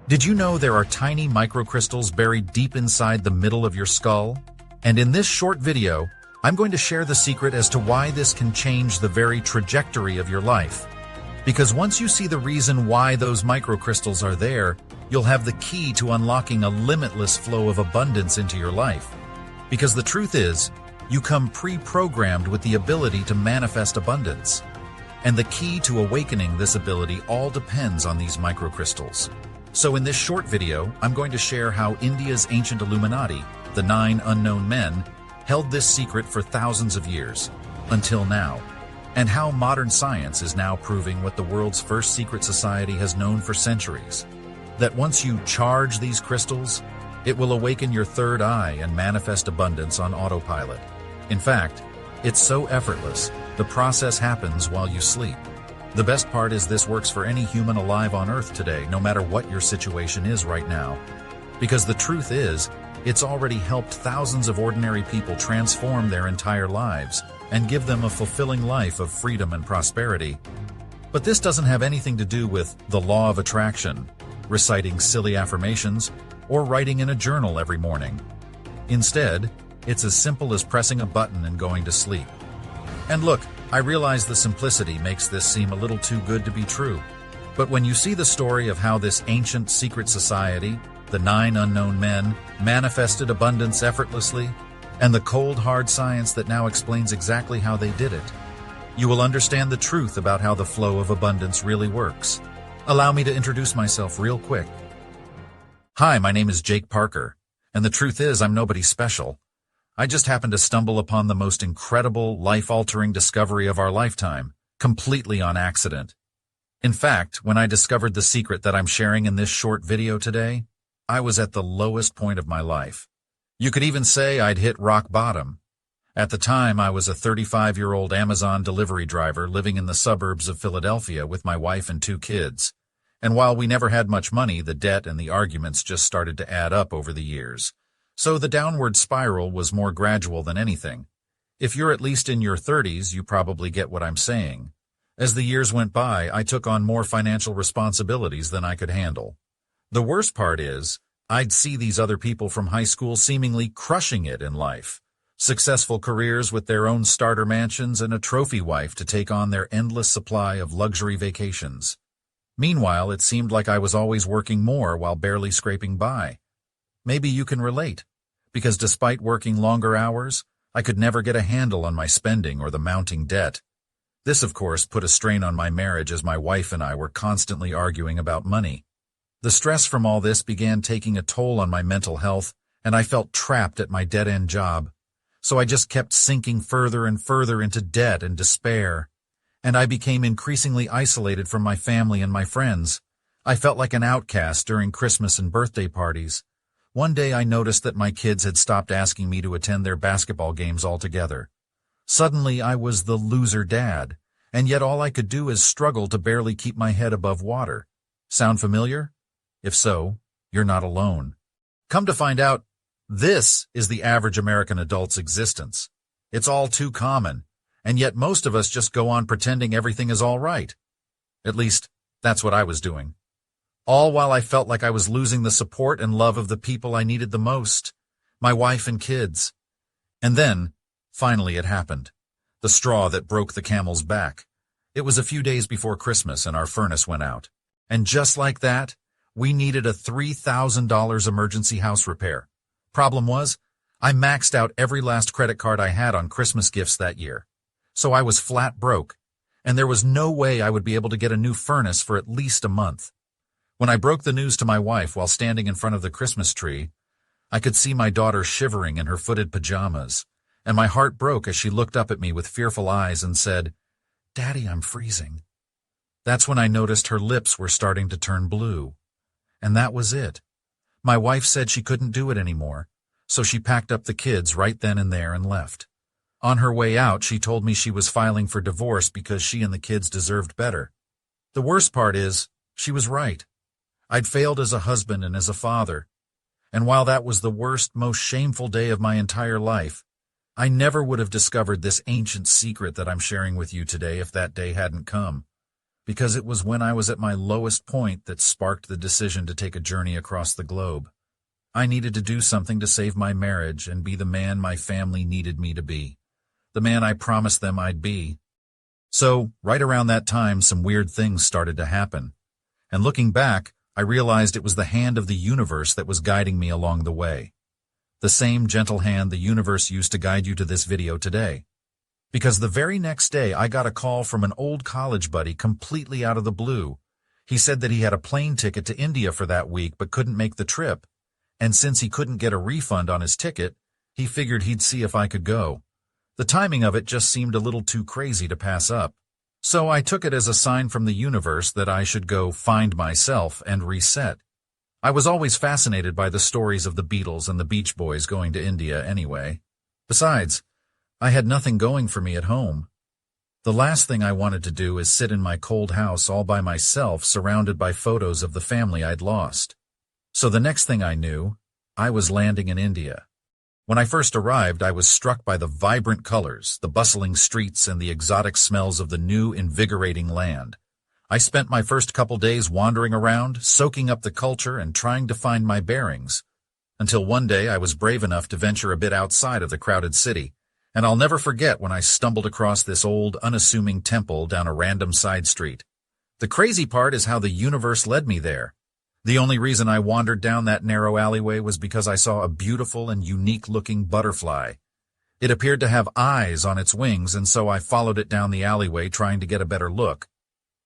Did you know there are tiny microcrystals buried deep inside the middle of your skull? And in this short video, I'm going to share the secret as to why this can change the very trajectory of your life. Because once you see the reason why those microcrystals are there, you'll have the key to unlocking a limitless flow of abundance into your life. Because the truth is, you come pre-programmed with the ability to manifest abundance. And the key to awakening this ability all depends on these microcrystals. So in this short video, I'm going to share how India's ancient Illuminati, the 9 unknown men, held this secret for thousands of years, until now, and how modern science is now proving what the world's first secret society has known for centuries. That once you charge these crystals, it will awaken your third eye and manifest abundance on autopilot. In fact, it's so effortless, the process happens while you sleep. The best part is this works for any human alive on Earth today, no matter what your situation is right now. Because the truth is, it's already helped thousands of ordinary people transform their entire lives and give them a fulfilling life of freedom and prosperity. But this doesn't have anything to do with the law of attraction, reciting silly affirmations, or writing in a journal every morning. Instead, it's as simple as pressing a button and going to sleep. And look, I realize the simplicity makes this seem a little too good to be true. But when you see the story of how this ancient secret society, the 9 unknown men, manifested abundance effortlessly, and the cold hard science that now explains exactly how they did it, you will understand the truth about how the flow of abundance really works. Allow me to introduce myself real quick. Hi, my name is Jake Parker, and the truth is I'm nobody special. I just happened to stumble upon the most incredible, life-altering discovery of our lifetime, completely on accident. In fact, when I discovered the secret that I'm sharing in this short video today, I was at the lowest point of my life. You could even say I'd hit rock bottom. At the time, I was a 35-year-old Amazon delivery driver living in the suburbs of Philadelphia with my wife and 2 kids. And while we never had much money, the debt and the arguments just started to add up over the years. So the downward spiral was more gradual than anything. If you're at least in your 30s, you probably get what I'm saying. As the years went by, I took on more financial responsibilities than I could handle. The worst part is, I'd see these other people from high school seemingly crushing it in life. Successful careers with their own starter mansions and a trophy wife to take on their endless supply of luxury vacations. Meanwhile, it seemed like I was always working more while barely scraping by. Maybe you can relate, because despite working longer hours, I could never get a handle on my spending or the mounting debt. This, of course, put a strain on my marriage as my wife and I were constantly arguing about money. The stress from all this began taking a toll on my mental health, and I felt trapped at my dead-end job. So I just kept sinking further and further into debt and despair. And I became increasingly isolated from my family and my friends. I felt like an outcast during Christmas and birthday parties. One day I noticed that my kids had stopped asking me to attend their basketball games altogether. Suddenly I was the loser dad, and yet all I could do is struggle to barely keep my head above water. Sound familiar? If so, you're not alone. Come to find out, this is the average American adult's existence. It's all too common, and yet most of us just go on pretending everything is all right. At least, that's what I was doing. All while I felt like I was losing the support and love of the people I needed the most, my wife and kids. And then, finally it happened. The straw that broke the camel's back. It was a few days before Christmas and our furnace went out. And just like that, we needed a $3,000 emergency house repair. Problem was, I maxed out every last credit card I had on Christmas gifts that year. So I was flat broke, and there was no way I would be able to get a new furnace for at least a month. When I broke the news to my wife while standing in front of the Christmas tree, I could see my daughter shivering in her footed pajamas, and my heart broke as she looked up at me with fearful eyes and said, "Daddy, I'm freezing." That's when I noticed her lips were starting to turn blue. And that was it. My wife said she couldn't do it anymore, so she packed up the kids right then and there and left. On her way out, she told me she was filing for divorce because she and the kids deserved better. The worst part is, she was right. I'd failed as a husband and as a father. And while that was the worst, most shameful day of my entire life, I never would have discovered this ancient secret that I'm sharing with you today if that day hadn't come. because it was when I was at my lowest point that sparked the decision to take a journey across the globe. I needed to do something to save my marriage and be the man my family needed me to be, the man I promised them I'd be. So, right around that time, some weird things started to happen. And looking back, I realized it was the hand of the universe that was guiding me along the way. The same gentle hand the universe used to guide you to this video today. Because the very next day, I got a call from an old college buddy completely out of the blue. He said that he had a plane ticket to India for that week but couldn't make the trip. And since he couldn't get a refund on his ticket, he figured he'd see if I could go. The timing of it just seemed a little too crazy to pass up. So I took it as a sign from the universe that I should go find myself and reset. I was always fascinated by the stories of the Beatles and the Beach Boys going to India anyway. Besides, I had nothing going for me at home. The last thing I wanted to do is sit in my cold house all by myself, surrounded by photos of the family I'd lost. So the next thing I knew, I was landing in India. When I first arrived, I was struck by the vibrant colors, the bustling streets, and the exotic smells of the new, invigorating land. I spent my first couple days wandering around, soaking up the culture and trying to find my bearings, until one day I was brave enough to venture a bit outside of the crowded city, and I'll never forget when I stumbled across this old, unassuming temple down a random side street. The crazy part is how the universe led me there. The only reason I wandered down that narrow alleyway was because I saw a beautiful and unique-looking butterfly. It appeared to have eyes on its wings, and so I followed it down the alleyway trying to get a better look.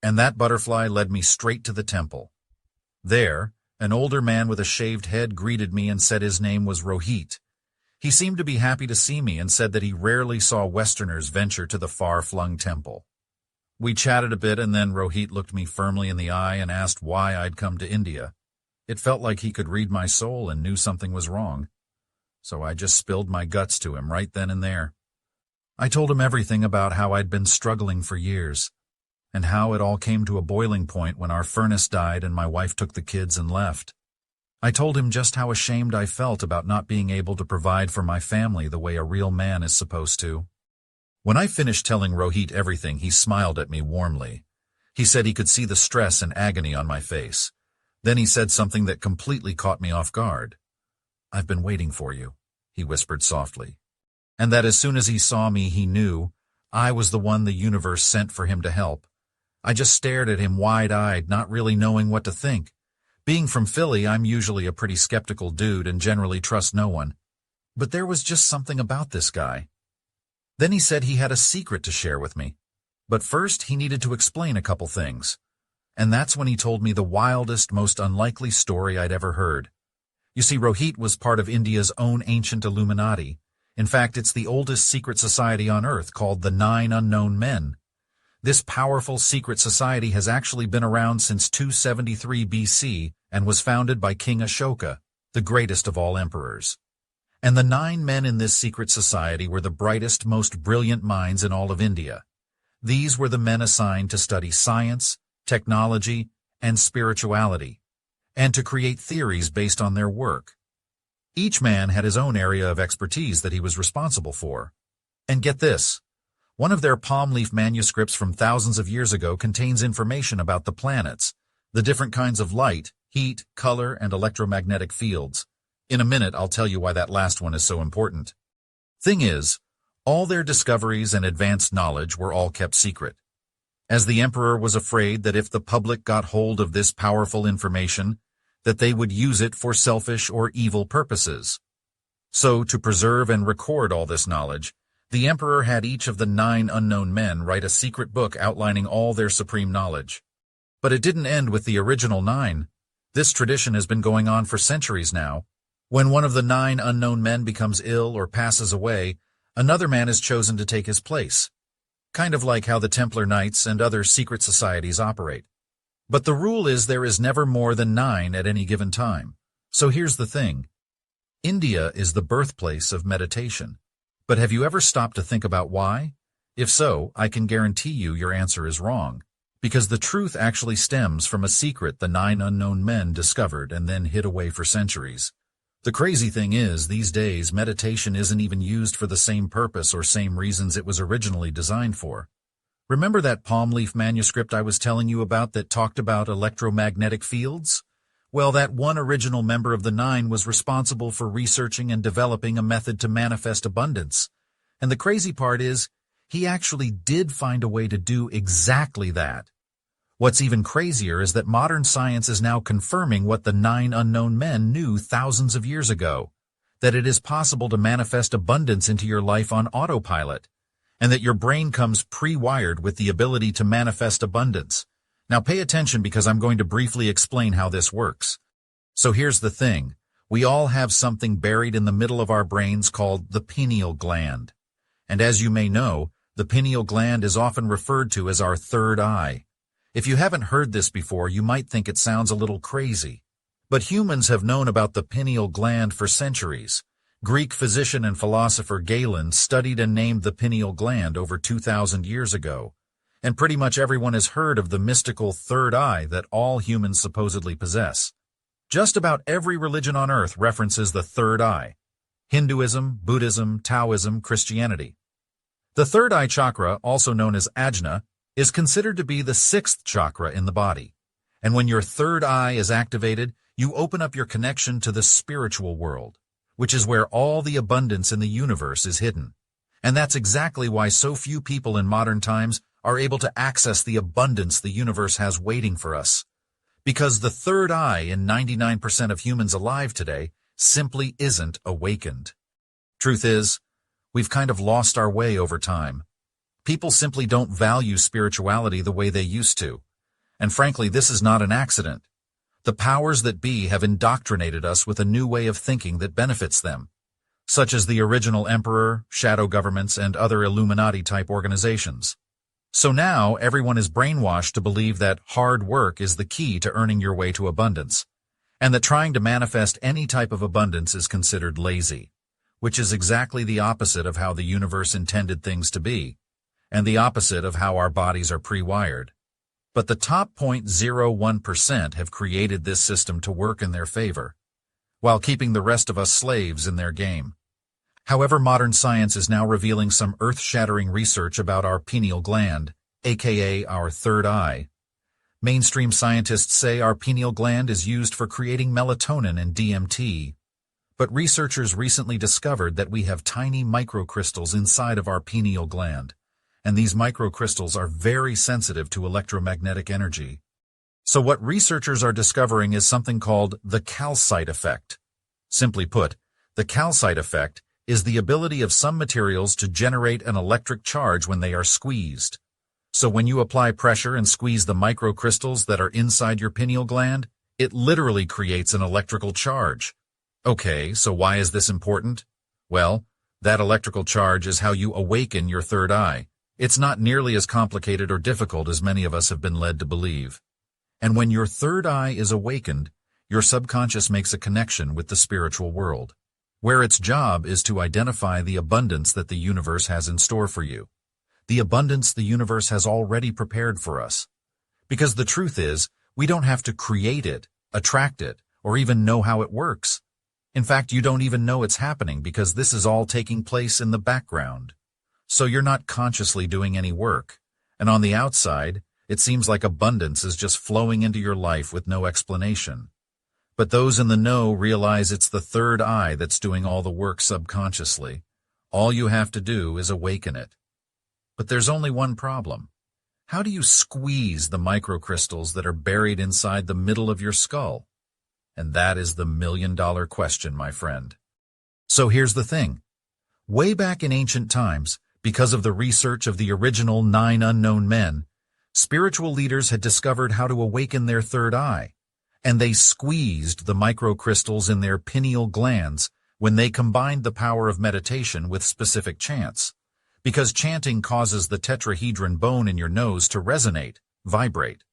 And that butterfly led me straight to the temple. There, an older man with a shaved head greeted me and said his name was Rohit. He seemed to be happy to see me and said that he rarely saw Westerners venture to the far-flung temple. We chatted a bit, and then Rohit looked me firmly in the eye and asked why I'd come to India. It felt like he could read my soul and knew something was wrong. So I just spilled my guts to him right then and there. I told him everything about how I'd been struggling for years, and how it all came to a boiling point when our furnace died and my wife took the kids and left. I told him just how ashamed I felt about not being able to provide for my family the way a real man is supposed to. When I finished telling Rohit everything, he smiled at me warmly. He said he could see the stress and agony on my face. Then he said something that completely caught me off guard. "I've been waiting for you," he whispered softly. And that as soon as he saw me, he knew I was the one the universe sent for him to help. I just stared at him wide-eyed, not really knowing what to think. Being from Philly, I'm usually a pretty skeptical dude and generally trust no one. But there was just something about this guy. Then he said he had a secret to share with me. But first, he needed to explain a couple things. And that's when he told me the wildest, most unlikely story I'd ever heard. You see, Rohit was part of India's own ancient Illuminati. In fact, it's the oldest secret society on Earth, called the 9 Unknown Men. This powerful secret society has actually been around since 273 BC and was founded by King Ashoka, the greatest of all emperors. And the 9 men in this secret society were the brightest, most brilliant minds in all of India. These were the men assigned to study science, technology, and spirituality, and to create theories based on their work. Each man had his own area of expertise that he was responsible for. And get this, one of their palm leaf manuscripts from thousands of years ago contains information about the planets, the different kinds of light, heat, color, and electromagnetic fields. In a minute, I'll tell you why that last one is so important. Thing is, all their discoveries and advanced knowledge were all kept secret, as the emperor was afraid that if the public got hold of this powerful information, that they would use it for selfish or evil purposes. So, to preserve and record all this knowledge, the emperor had each of the 9 unknown men write a secret book outlining all their supreme knowledge. But it didn't end with the original 9. This tradition has been going on for centuries now. When one of the 9 unknown men becomes ill or passes away, another man is chosen to take his place. Kind of like how the Templar Knights and other secret societies operate. But the rule is there is never more than 9 at any given time. So here's the thing. India is the birthplace of meditation. But have you ever stopped to think about why? If so, I can guarantee you your answer is wrong. Because the truth actually stems from a secret the 9 unknown men discovered and then hid away for centuries. The crazy thing is, these days, meditation isn't even used for the same purpose or same reasons it was originally designed for. Remember that palm leaf manuscript I was telling you about that talked about electromagnetic fields? Well, that one original member of the Nine was responsible for researching and developing a method to manifest abundance. And the crazy part is, he actually did find a way to do exactly that. What's even crazier is that modern science is now confirming what the 9 unknown men knew thousands of years ago, that it is possible to manifest abundance into your life on autopilot, and that your brain comes pre-wired with the ability to manifest abundance. Now pay attention because I'm going to briefly explain how this works. So here's the thing. We all have something buried in the middle of our brains called the pineal gland. And as you may know, the pineal gland is often referred to as our third eye. If you haven't heard this before, you might think it sounds a little crazy. But humans have known about the pineal gland for centuries. Greek physician and philosopher Galen studied and named the pineal gland over 2,000 years ago. And pretty much everyone has heard of the mystical third eye that all humans supposedly possess. Just about every religion on earth references the third eye. Hinduism, Buddhism, Taoism, Christianity. The third eye chakra, also known as ajna, is considered to be the 6th chakra in the body. And when your third eye is activated, you open up your connection to the spiritual world, which is where all the abundance in the universe is hidden. And that's exactly why so few people in modern times are able to access the abundance the universe has waiting for us. Because the third eye in 99% of humans alive today simply isn't awakened. Truth is, we've kind of lost our way over time. People simply don't value spirituality the way they used to. And frankly, this is not an accident. The powers that be have indoctrinated us with a new way of thinking that benefits them, such as the original emperor, shadow governments, and other Illuminati-type organizations. So now everyone is brainwashed to believe that hard work is the key to earning your way to abundance, and that trying to manifest any type of abundance is considered lazy, which is exactly the opposite of how the universe intended things to be, and the opposite of how our bodies are pre-wired. But the top 0.01% have created this system to work in their favor, while keeping the rest of us slaves in their game. However, modern science is now revealing some earth-shattering research about our pineal gland, aka our third eye. Mainstream scientists say our pineal gland is used for creating melatonin and DMT, but researchers recently discovered that we have tiny microcrystals inside of our pineal gland, and these microcrystals are very sensitive to electromagnetic energy. So what researchers are discovering is something called the Calcite Effect. Simply put, the Calcite Effect is the ability of some materials to generate an electric charge when they are squeezed. So when you apply pressure and squeeze the microcrystals that are inside your pineal gland, it literally creates an electrical charge. Okay, so why is this important? Well, that electrical charge is how you awaken your third eye. It's not nearly as complicated or difficult as many of us have been led to believe. And when your third eye is awakened, your subconscious makes a connection with the spiritual world, where its job is to identify the abundance that the universe has in store for you. The abundance the universe has already prepared for us. Because the truth is, we don't have to create it, attract it, or even know how it works. In fact, you don't even know it's happening because this is all taking place in the background. So you're not consciously doing any work. And on the outside, it seems like abundance is just flowing into your life with no explanation. But those in the know realize it's the third eye that's doing all the work subconsciously. All you have to do is awaken it. But there's only one problem. How do you squeeze the microcrystals that are buried inside the middle of your skull? And that is the million-dollar question, my friend. So here's the thing. Way back in ancient times, because of the research of the original 9 unknown men, spiritual leaders had discovered how to awaken their third eye, and they squeezed the microcrystals in their pineal glands when they combined the power of meditation with specific chants, because chanting causes the tetrahedron bone in your nose to resonate, vibrate.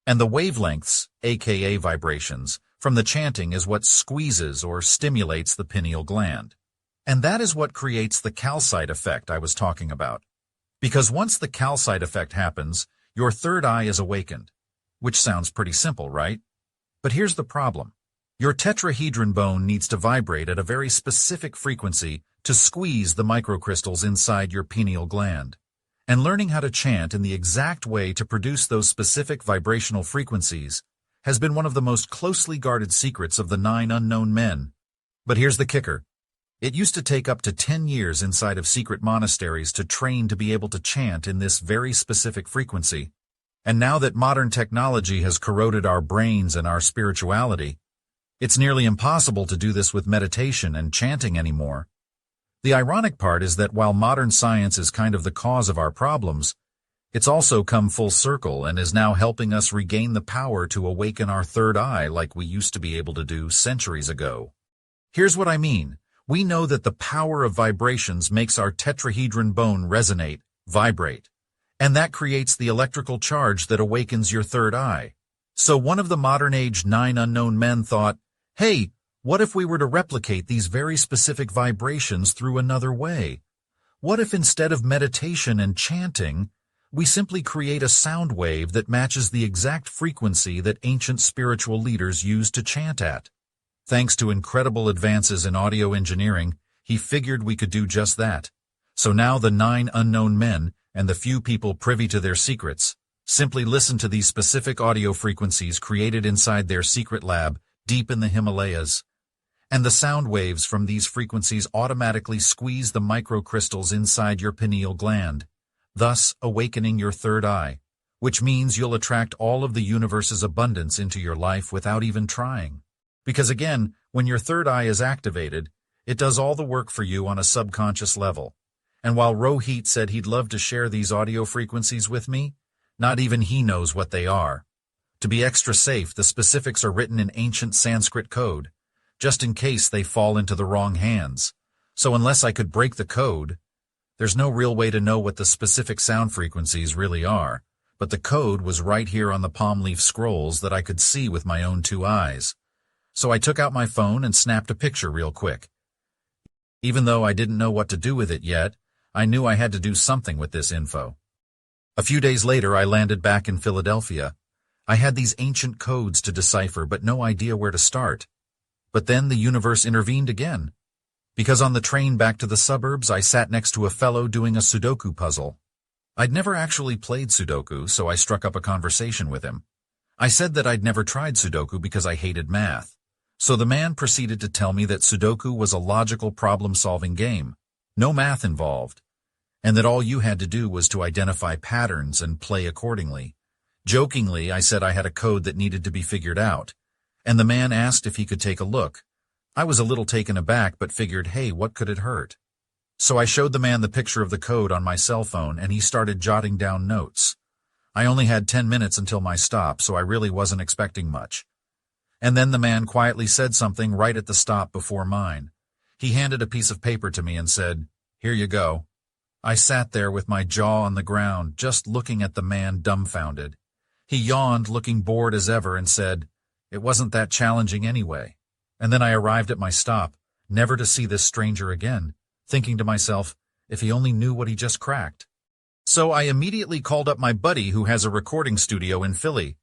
And the wavelengths, aka vibrations, from the chanting is what squeezes or stimulates the pineal gland. And that is what creates the Calcite Effect I was talking about. Because once the Calcite Effect happens, your third eye is awakened. Which sounds pretty simple, right? But here's the problem. Your tetrahedron bone needs to vibrate at a very specific frequency to squeeze the microcrystals inside your pineal gland. And learning how to chant in the exact way to produce those specific vibrational frequencies has been one of the most closely guarded secrets of the 9 unknown men. But here's the kicker. It used to take up to 10 years inside of secret monasteries to train to be able to chant in this very specific frequency. And now that modern technology has corroded our brains and our spirituality, it's nearly impossible to do this with meditation and chanting anymore. The ironic part is that while modern science is kind of the cause of our problems, it's also come full circle and is now helping us regain the power to awaken our third eye like we used to be able to do centuries ago. Here's what I mean. We know that the power of vibrations makes our tetrahedron bone resonate, vibrate, and that creates the electrical charge that awakens your third eye. So one of the modern-age 9 unknown men thought, hey, what if we were to replicate these very specific vibrations through another way? What if instead of meditation and chanting, we simply create a sound wave that matches the exact frequency that ancient spiritual leaders used to chant at? Thanks to incredible advances in audio engineering, he figured we could do just that. So now the 9 unknown men, and the few people privy to their secrets, simply listen to these specific audio frequencies created inside their secret lab deep in the Himalayas. And the sound waves from these frequencies automatically squeeze the microcrystals inside your pineal gland, thus awakening your third eye, which means you'll attract all of the universe's abundance into your life without even trying. Because again, when your third eye is activated, it does all the work for you on a subconscious level. And while Rohit said he'd love to share these audio frequencies with me, not even he knows what they are. To be extra safe, the specifics are written in ancient Sanskrit code, just in case they fall into the wrong hands. So unless I could break the code, there's no real way to know what the specific sound frequencies really are. But the code was right here on the palm leaf scrolls that I could see with my own 2 eyes. So I took out my phone and snapped a picture real quick. Even though I didn't know what to do with it yet, I knew I had to do something with this info. A few days later, I landed back in Philadelphia. I had these ancient codes to decipher, but no idea where to start. But then the universe intervened again. Because on the train back to the suburbs, I sat next to a fellow doing a Sudoku puzzle. I'd never actually played Sudoku, so I struck up a conversation with him. I said that I'd never tried Sudoku because I hated math. So the man proceeded to tell me that Sudoku was a logical problem-solving game, no math involved, and that all you had to do was to identify patterns and play accordingly. Jokingly, I said I had a code that needed to be figured out, and the man asked if he could take a look. I was a little taken aback but figured, hey, what could it hurt? So I showed the man the picture of the code on my cell phone and he started jotting down notes. I only had 10 minutes until my stop, so I really wasn't expecting much. And then the man quietly said something right at the stop before mine. He handed a piece of paper to me and said, "Here you go." I sat there with my jaw on the ground, just looking at the man dumbfounded. He yawned, looking bored as ever, and said, "It wasn't that challenging anyway." And then I arrived at my stop, never to see this stranger again, thinking to myself, if he only knew what he just cracked. So I immediately called up my buddy who has a recording studio in Philly.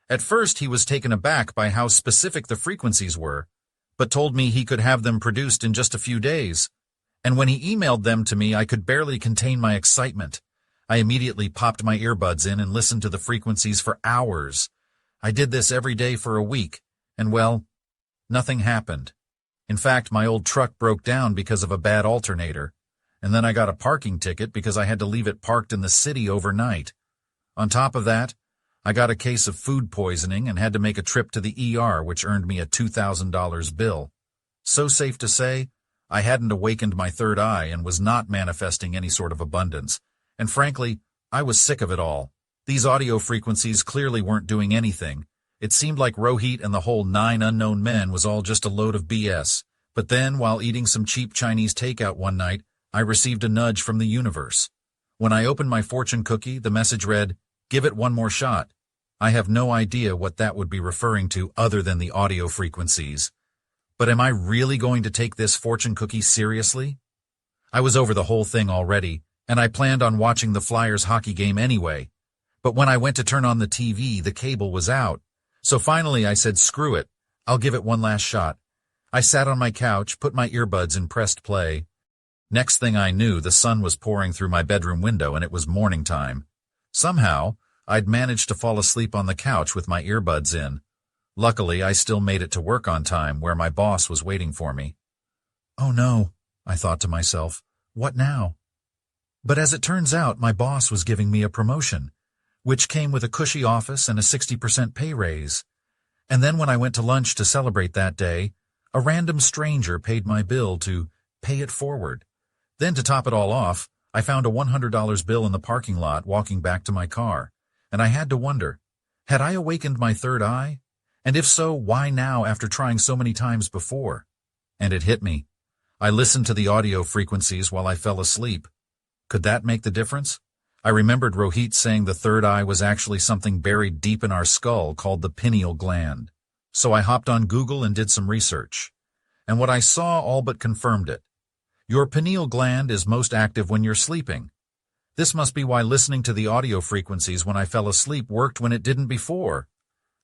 At first he was taken aback by how specific the frequencies were, but told me he could have them produced in just a few days. And when he emailed them to me, I could barely contain my excitement. I immediately popped my earbuds in and listened to the frequencies for hours. I did this every day for a week, and well, nothing happened. In fact, my old truck broke down because of a bad alternator, and then I got a parking ticket because I had to leave it parked in the city overnight. On top of that, I got a case of food poisoning and had to make a trip to the ER, which earned me a $2,000 bill. So safe to say, I hadn't awakened my third eye and was not manifesting any sort of abundance. And frankly, I was sick of it all. These audio frequencies clearly weren't doing anything. It seemed like Rohit and the whole 9 unknown men was all just a load of BS. But then, while eating some cheap Chinese takeout one night, I received a nudge from the universe. When I opened my fortune cookie, the message read, "Give it one more shot." I have no idea what that would be referring to other than the audio frequencies. But am I really going to take this fortune cookie seriously? I was over the whole thing already, and I planned on watching the Flyers hockey game anyway. But when I went to turn on the TV, the cable was out. So finally I said, screw it, I'll give it one last shot. I sat on my couch, put my earbuds and pressed play. Next thing I knew, the sun was pouring through my bedroom window and it was morning time. Somehow, I'd managed to fall asleep on the couch with my earbuds in. Luckily, I still made it to work on time, where my boss was waiting for me. Oh no, I thought to myself, what now? But as it turns out, my boss was giving me a promotion, which came with a cushy office and a 60% pay raise. And then when I went to lunch to celebrate that day, a random stranger paid my bill to pay it forward. Then to top it all off, I found a $100 bill in the parking lot walking back to my car, and I had to wonder, had I awakened my third eye? And if so, why now after trying so many times before? And it hit me. I listened to the audio frequencies while I fell asleep. Could that make the difference? I remembered Rohit saying the third eye was actually something buried deep in our skull called the pineal gland. So I hopped on Google and did some research. And what I saw all but confirmed it. Your pineal gland is most active when you're sleeping. This must be why listening to the audio frequencies when I fell asleep worked when it didn't before.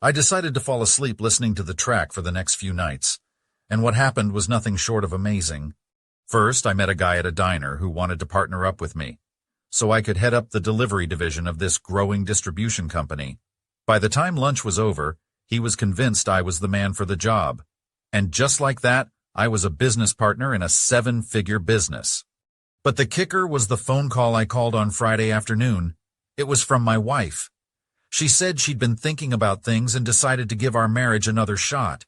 I decided to fall asleep listening to the track for the next few nights. And what happened was nothing short of amazing. First, I met a guy at a diner who wanted to partner up with me, so I could head up the delivery division of this growing distribution company. By the time lunch was over, he was convinced I was the man for the job. And just like that, I was a business partner in a 7-figure business. But the kicker was the phone call I called on Friday afternoon. It was from my wife. She said she'd been thinking about things and decided to give our marriage another shot.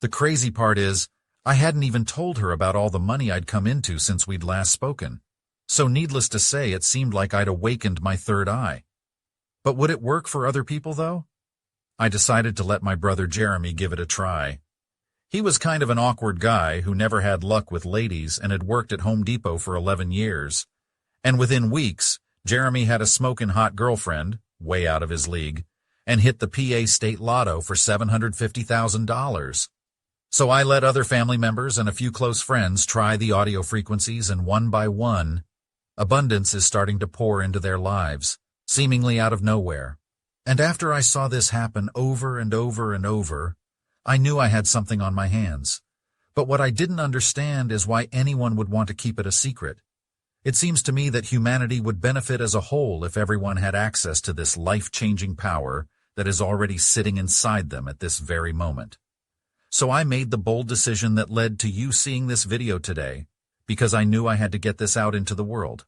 The crazy part is, I hadn't even told her about all the money I'd come into since we'd last spoken. So needless to say, it seemed like I'd awakened my third eye. But would it work for other people, though? I decided to let my brother Jeremy give it a try. He was kind of an awkward guy who never had luck with ladies and had worked at Home Depot for 11 years. And within weeks, Jeremy had a smoking hot girlfriend, way out of his league, and hit the PA state lotto for $750,000. So I let other family members and a few close friends try the audio frequencies, and one by one, abundance is starting to pour into their lives, seemingly out of nowhere. And after I saw this happen over and over and over, I knew I had something on my hands. But what I didn't understand is why anyone would want to keep it a secret. It seems to me that humanity would benefit as a whole if everyone had access to this life-changing power that is already sitting inside them at this very moment. So I made the bold decision that led to you seeing this video today, because I knew I had to get this out into the world.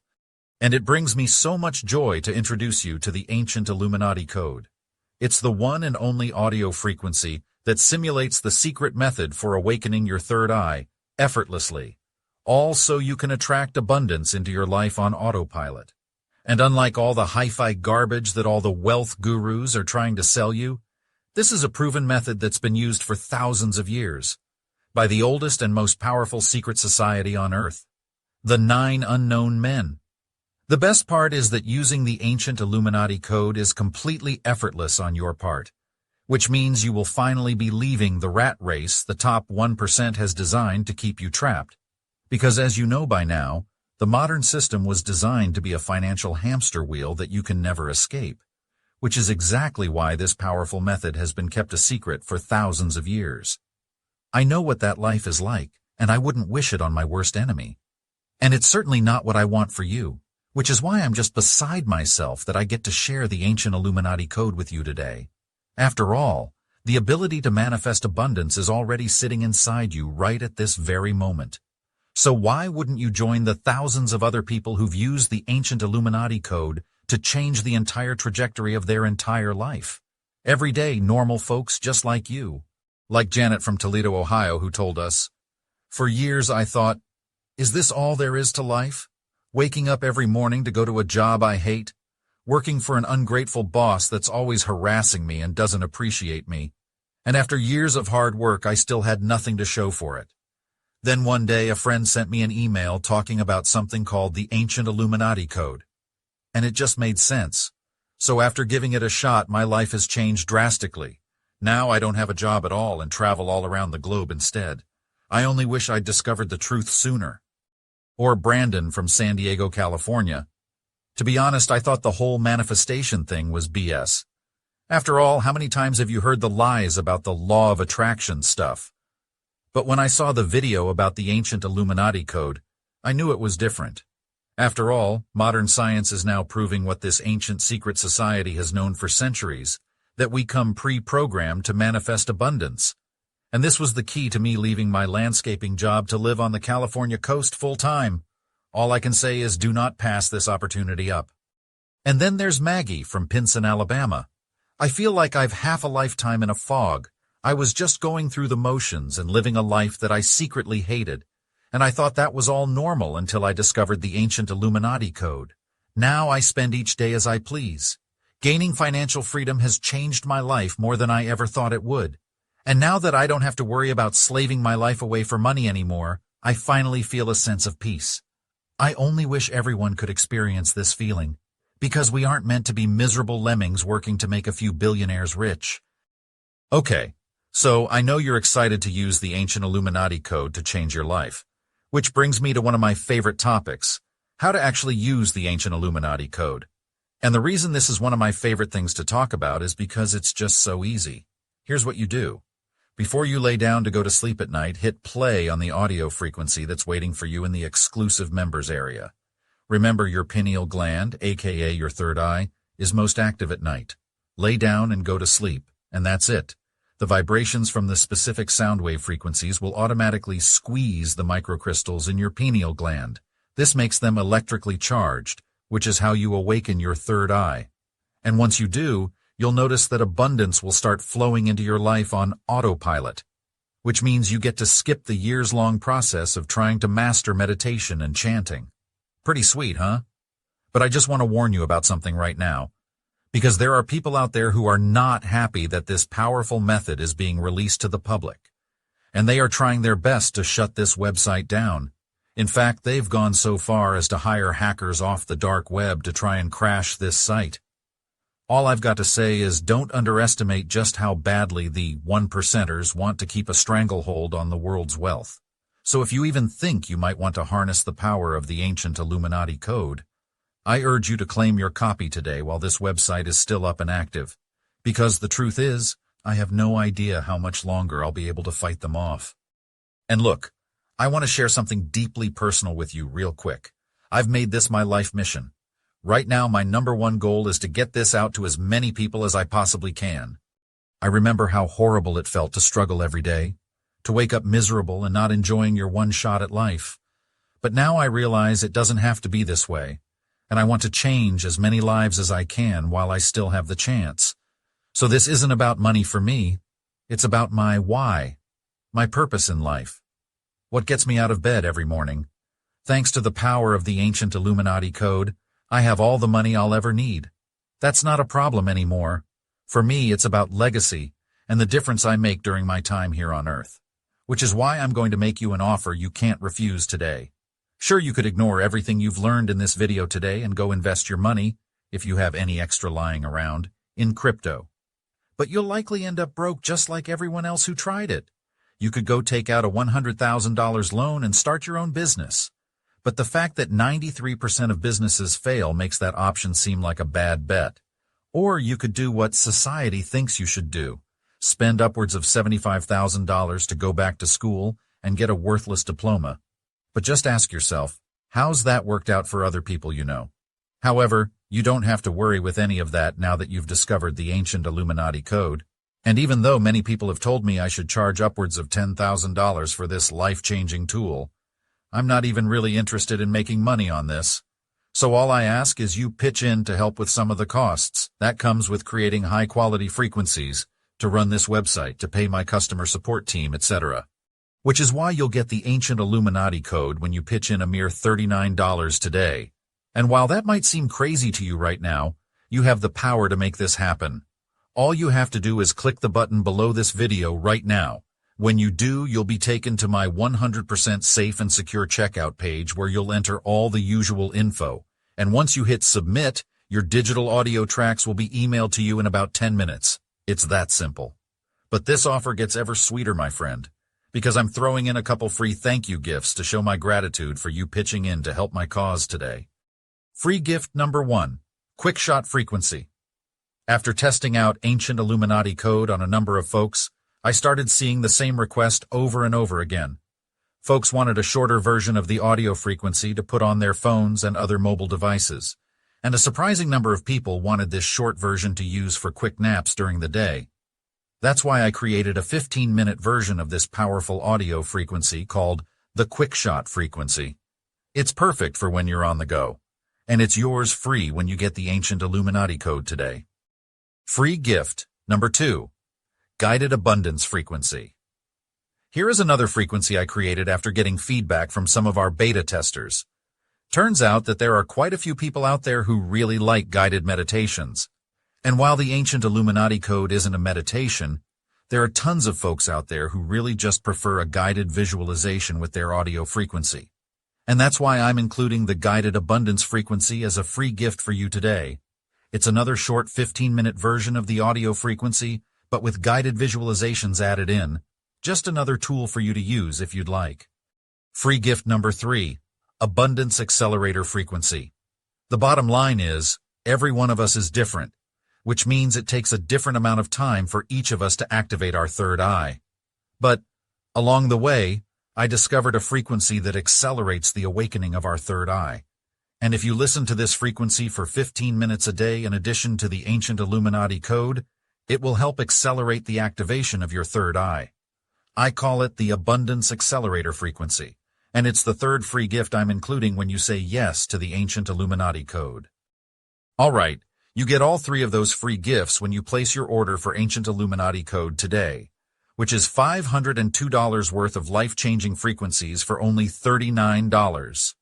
And it brings me so much joy to introduce you to the ancient Illuminati code. It's the one and only audio frequency that simulates the secret method for awakening your third eye effortlessly, all so you can attract abundance into your life on autopilot. And unlike all the hi-fi garbage that all the wealth gurus are trying to sell you, this is a proven method that's been used for thousands of years by the oldest and most powerful secret society on Earth, the 9 Unknown Men. The best part is that using the ancient Illuminati code is completely effortless on your part, which means you will finally be leaving the rat race the top 1% has designed to keep you trapped. Because as you know by now, the modern system was designed to be a financial hamster wheel that you can never escape, which is exactly why this powerful method has been kept a secret for thousands of years. I know what that life is like, and I wouldn't wish it on my worst enemy. And it's certainly not what I want for you, which is why I'm just beside myself that I get to share the ancient Illuminati code with you today. After all, the ability to manifest abundance is already sitting inside you right at this very moment. So why wouldn't you join the thousands of other people who've used the ancient Illuminati code to change the entire trajectory of their entire life? Everyday, normal folks just like you. Like Janet from Toledo, Ohio, who told us, "For years I thought, is this all there is to life? Waking up every morning to go to a job I hate? Working for an ungrateful boss that's always harassing me and doesn't appreciate me. And after years of hard work, I still had nothing to show for it. Then one day a friend sent me an email talking about something called the Ancient Illuminati Code. And it just made sense. So after giving it a shot, my life has changed drastically. Now I don't have a job at all and travel all around the globe instead. I only wish I'd discovered the truth sooner." Or Brandon from San Diego, California. "To be honest, I thought the whole manifestation thing was BS. After all, how many times have you heard the lies about the law of attraction stuff? But when I saw the video about the ancient Illuminati code, I knew it was different. After all, modern science is now proving what this ancient secret society has known for centuries, that we come pre-programmed to manifest abundance. And this was the key to me leaving my landscaping job to live on the California coast full-time. All I can say is do not pass this opportunity up. And then there's Maggie from Pinson, Alabama. I feel like I've half a lifetime in a fog. I was just going through the motions and living a life that I secretly hated. And I thought that was all normal until I discovered the ancient Illuminati code. Now I spend each day as I please. Gaining financial freedom has changed my life more than I ever thought it would. And now that I don't have to worry about slaving my life away for money anymore, I finally feel a sense of peace. I only wish everyone could experience this feeling, because we aren't meant to be miserable lemmings working to make a few billionaires rich. Okay, so I know you're excited to use the ancient Illuminati code to change your life. Which brings me to one of my favorite topics, how to actually use the ancient Illuminati code. And the reason this is one of my favorite things to talk about is because it's just so easy. Here's what you do. Before you lay down to go to sleep at night, hit play on the audio frequency that's waiting for you in the exclusive members area. Remember, your pineal gland, aka your third eye, is most active at night. Lay down and go to sleep, and that's it. The vibrations from the specific sound wave frequencies will automatically squeeze the microcrystals in your pineal gland. This makes them electrically charged, which is how you awaken your third eye. And once you do, you'll notice that abundance will start flowing into your life on autopilot, which means you get to skip the years-long process of trying to master meditation and chanting. Pretty sweet, huh? But I just want to warn you about something right now. Because there are people out there who are not happy that this powerful method is being released to the public. And they are trying their best to shut this website down. In fact, they've gone so far as to hire hackers off the dark web to try and crash this site. All I've got to say is don't underestimate just how badly the 1%ers want to keep a stranglehold on the world's wealth. So if you even think you might want to harness the power of the ancient Illuminati code, I urge you to claim your copy today while this website is still up and active, because the truth is, I have no idea how much longer I'll be able to fight them off. And look, I want to share something deeply personal with you real quick. I've made this my life mission. Right now, my #1 goal is to get this out to as many people as I possibly can. I remember how horrible it felt to struggle every day, to wake up miserable and not enjoying your one shot at life. But now I realize it doesn't have to be this way. And I want to change as many lives as I can while I still have the chance. So this isn't about money for me. It's about my why, my purpose in life. What gets me out of bed every morning. Thanks to the power of the ancient Illuminati code, I have all the money I'll ever need. That's not a problem anymore. For me, it's about legacy and the difference I make during my time here on Earth. Which is why I'm going to make you an offer you can't refuse today. Sure, you could ignore everything you've learned in this video today and go invest your money, if you have any extra lying around, in crypto. But you'll likely end up broke just like everyone else who tried it. You could go take out a $100,000 loan and start your own business. But the fact that 93% of businesses fail makes that option seem like a bad bet. Or you could do what society thinks you should do. Spend upwards of $75,000 to go back to school and get a worthless diploma. But just ask yourself, how's that worked out for other people you know? However, you don't have to worry with any of that now that you've discovered the ancient Illuminati code. And even though many people have told me I should charge upwards of $10,000 for this life-changing tool, I'm not even really interested in making money on this. So all I ask is you pitch in to help with some of the costs. That comes with creating high-quality frequencies, to run this website, to pay my customer support team, etc. Which is why you'll get the ancient Illuminati code when you pitch in a mere $39 today. And while that might seem crazy to you right now, you have the power to make this happen. All you have to do is click the button below this video right now. When you do, you'll be taken to my 100% safe and secure checkout page where you'll enter all the usual info. And once you hit submit, your digital audio tracks will be emailed to you in about 10 minutes. It's that simple. But this offer gets ever sweeter, my friend, because I'm throwing in a couple free thank you gifts to show my gratitude for you pitching in to help my cause today. Free gift number 1, Quick Shot Frequency. After testing out ancient Illuminati code on a number of folks, I started seeing the same request over and over again. Folks wanted a shorter version of the audio frequency to put on their phones and other mobile devices, and a surprising number of people wanted this short version to use for quick naps during the day. That's why I created a 15-minute version of this powerful audio frequency called the Quick Shot frequency. It's perfect for when you're on the go, and it's yours free when you get the Ancient Illuminati code today. Free gift number 2, Guided Abundance frequency. Here is another frequency I created after getting feedback from some of our beta testers. Turns out that there are quite a few people out there who really like guided meditations. And while the Ancient Illuminati code isn't a meditation, there are tons of folks out there who really just prefer a guided visualization with their audio frequency. And that's why I'm including the Guided Abundance frequency as a free gift for you today. It's another short 15-minute version of the audio frequency, but with guided visualizations added in. Just another tool for you to use if you'd like. Free gift number 3, Abundance Accelerator frequency. The bottom line is, every one of us is different, which means it takes a different amount of time for each of us to activate our third eye. But, along the way, I discovered a frequency that accelerates the awakening of our third eye. And if you listen to this frequency for 15 minutes a day in addition to the Ancient Illuminati code, it will help accelerate the activation of your third eye. I call it the Abundance Accelerator frequency, and it's the third free gift I'm including when you say yes to the Ancient Illuminati code. Alright, you get all 3 of those free gifts when you place your order for Ancient Illuminati code today, which is $502 worth of life-changing frequencies for only $39.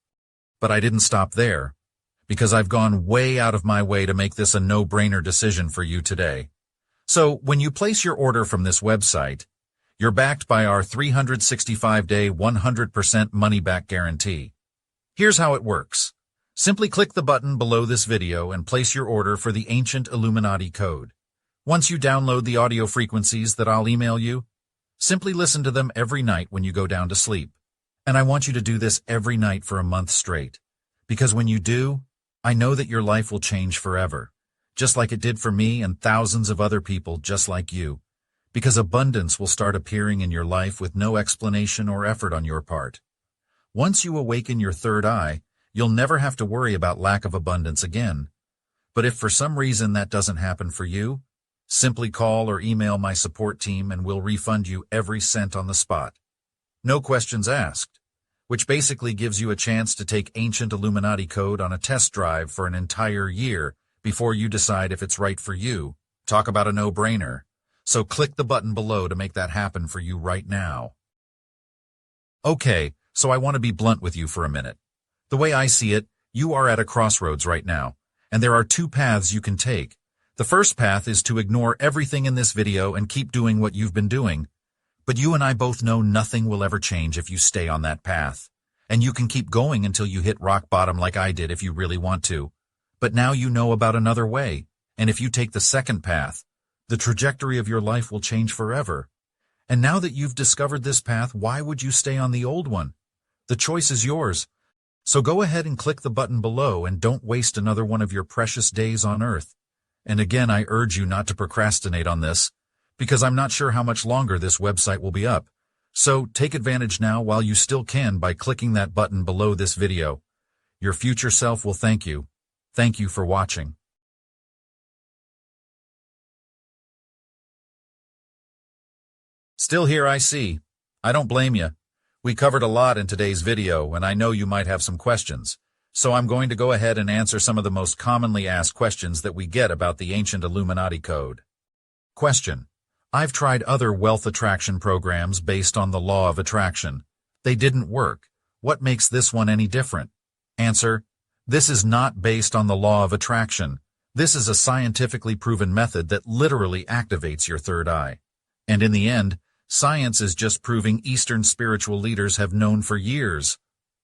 But I didn't stop there, because I've gone way out of my way to make this a no-brainer decision for you today. So, when you place your order from this website, you're backed by our 365-day 100% money-back guarantee. Here's how it works. Simply click the button below this video and place your order for the Ancient Illuminati code. Once you download the audio frequencies that I'll email you, simply listen to them every night when you go down to sleep. And I want you to do this every night for a month straight. Because when you do, I know that your life will change forever, just like it did for me and thousands of other people just like you. Because abundance will start appearing in your life with no explanation or effort on your part. Once you awaken your third eye, you'll never have to worry about lack of abundance again. But if for some reason that doesn't happen for you, simply call or email my support team and we'll refund you every cent on the spot. No questions asked, which basically gives you a chance to take Ancient Illuminati code on a test drive for an entire year before you decide if it's right for you. Talk about a no-brainer. So click the button below to make that happen for you right now. Okay, so I want to be blunt with you for a minute. The way I see it, you are at a crossroads right now, and there are 2 paths you can take. The first path is to ignore everything in this video and keep doing what you've been doing. But you and I both know nothing will ever change if you stay on that path. And you can keep going until you hit rock bottom like I did if you really want to. But now you know about another way, and if you take the second path, the trajectory of your life will change forever. And now that you've discovered this path, why would you stay on the old one? The choice is yours. So go ahead and click the button below and don't waste another one of your precious days on Earth. And again, I urge you not to procrastinate on this, because I'm not sure how much longer this website will be up. So take advantage now while you still can by clicking that button below this video. Your future self will thank you. Thank you for watching. Still here, I see. I don't blame you. We covered a lot in today's video, and I know you might have some questions. So I'm going to go ahead and answer some of the most commonly asked questions that we get about the Ancient Illuminati code. Question. I've tried other wealth attraction programs based on the law of attraction. They didn't work. What makes this one any different? Answer. This is not based on the law of attraction. This is a scientifically proven method that literally activates your third eye. And in the end, science is just proving Eastern spiritual leaders have known for years.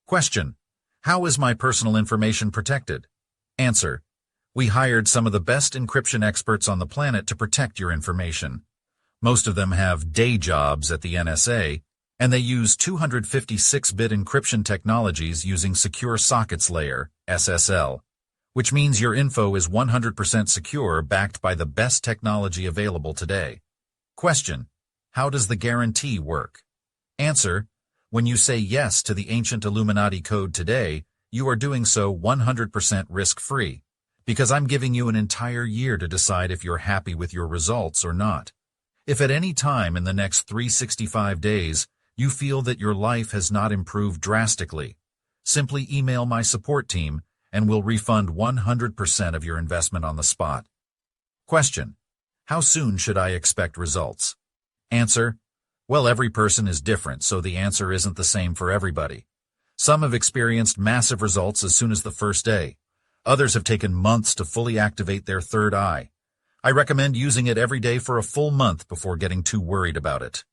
Question. How is my personal information protected? Answer. We hired some of the best encryption experts on the planet to protect your information. Most of them have day jobs at the NSA, and they use 256-bit encryption technologies using Secure Sockets Layer, SSL, which means your info is 100% secure, backed by the best technology available today. Question. How does the guarantee work? Answer. When you say yes to the ancient Illuminati code today, you are doing so 100% risk-free, because I'm giving you an entire year to decide if you're happy with your results or not. If at any time in the next 365 days you feel that your life has not improved drastically, simply email my support team and we'll refund 100% of your investment on the spot. Question: how soon should I expect results? Answer: well, every person is different, so the answer isn't the same for everybody. Some have experienced massive results as soon as the first day. Others have taken months to fully activate their third eye. I recommend using it every day for a full month before getting too worried about it.